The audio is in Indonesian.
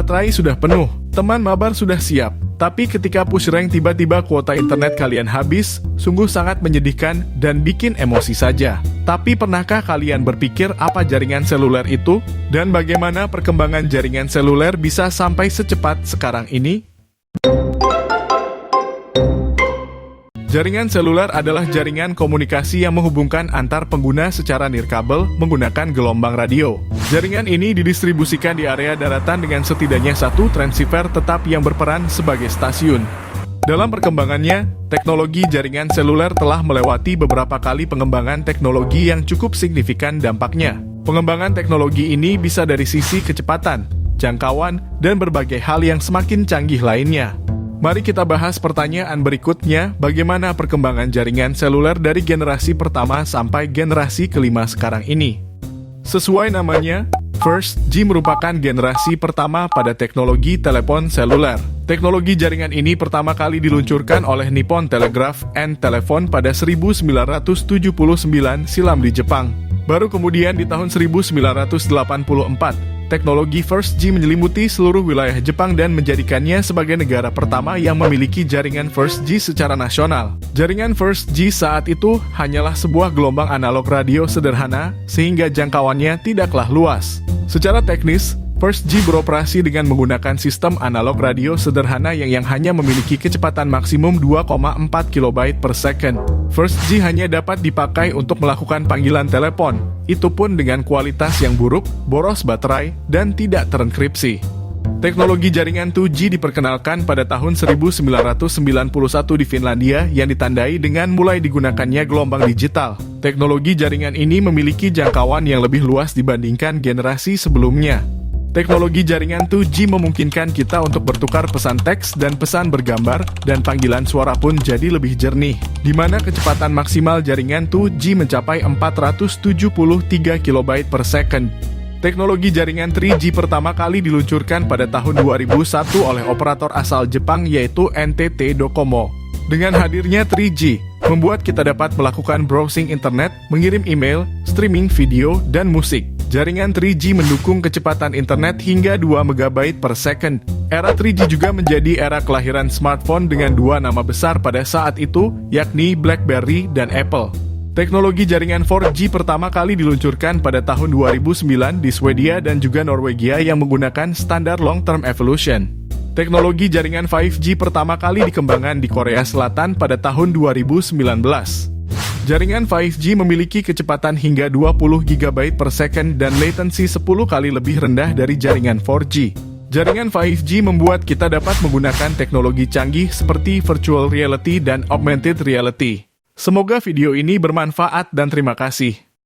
baterai sudah penuh, teman mabar sudah siap. Tapi ketika push rank tiba-tiba kuota internet kalian habis, sungguh sangat menyedihkan dan bikin emosi saja. Tapi pernahkah kalian berpikir apa jaringan seluler itu? Dan bagaimana perkembangan jaringan seluler bisa sampai secepat sekarang ini? Jaringan seluler adalah jaringan komunikasi yang menghubungkan antar pengguna secara nirkabel menggunakan gelombang radio. Jaringan ini didistribusikan di area daratan dengan setidaknya satu transceiver tetap yang berperan sebagai stasiun. Dalam perkembangannya, teknologi jaringan seluler telah melewati beberapa kali pengembangan teknologi yang cukup signifikan dampaknya. Pengembangan teknologi ini bisa dari sisi kecepatan, jangkauan, dan berbagai hal yang semakin canggih lainnya. Mari kita bahas pertanyaan berikutnya, bagaimana perkembangan jaringan seluler dari generasi pertama sampai generasi kelima sekarang ini. Sesuai namanya, FirstG merupakan generasi pertama pada teknologi telepon seluler. Teknologi jaringan ini pertama kali diluncurkan oleh Nippon Telegraph and Telephone pada 1979 silam di Jepang. Baru kemudian di tahun 1984, teknologi FirstG menyelimuti seluruh wilayah Jepang dan menjadikannya sebagai negara pertama yang memiliki jaringan FirstG secara nasional. Jaringan FirstG saat itu hanyalah sebuah gelombang analog radio sederhana, sehingga jangkauannya tidaklah luas. Secara teknis, FirstG beroperasi dengan menggunakan sistem analog radio sederhana yang hanya memiliki kecepatan maksimum 2,4 kB per second. FirstG hanya dapat dipakai untuk melakukan panggilan telepon, itu pun dengan kualitas yang buruk, boros baterai, dan tidak terenkripsi. Teknologi jaringan 2G diperkenalkan pada tahun 1991 di Finlandia yang ditandai dengan mulai digunakannya gelombang digital. Teknologi jaringan ini memiliki jangkauan yang lebih luas dibandingkan generasi sebelumnya. Teknologi jaringan 2G memungkinkan kita untuk bertukar pesan teks dan pesan bergambar, dan panggilan suara pun jadi lebih jernih, di mana kecepatan maksimal jaringan 2G mencapai 473 kB per second. Teknologi jaringan 3G pertama kali diluncurkan pada tahun 2001 oleh operator asal Jepang yaitu NTT Docomo. Dengan hadirnya 3G, membuat kita dapat melakukan browsing internet, mengirim email, streaming video, dan musik. Jaringan 3G mendukung kecepatan internet hingga 2 MB per second. Era 3G juga menjadi era kelahiran smartphone dengan dua nama besar pada saat itu, yakni BlackBerry dan Apple. Teknologi jaringan 4G pertama kali diluncurkan pada tahun 2009 di Swedia dan juga Norwegia yang menggunakan standar Long Term Evolution. Teknologi jaringan 5G pertama kali dikembangkan di Korea Selatan pada tahun 2019. Jaringan 5G memiliki kecepatan hingga 20 GB per second dan latency 10 kali lebih rendah dari jaringan 4G. Jaringan 5G membuat kita dapat menggunakan teknologi canggih seperti virtual reality dan augmented reality. Semoga video ini bermanfaat dan terima kasih.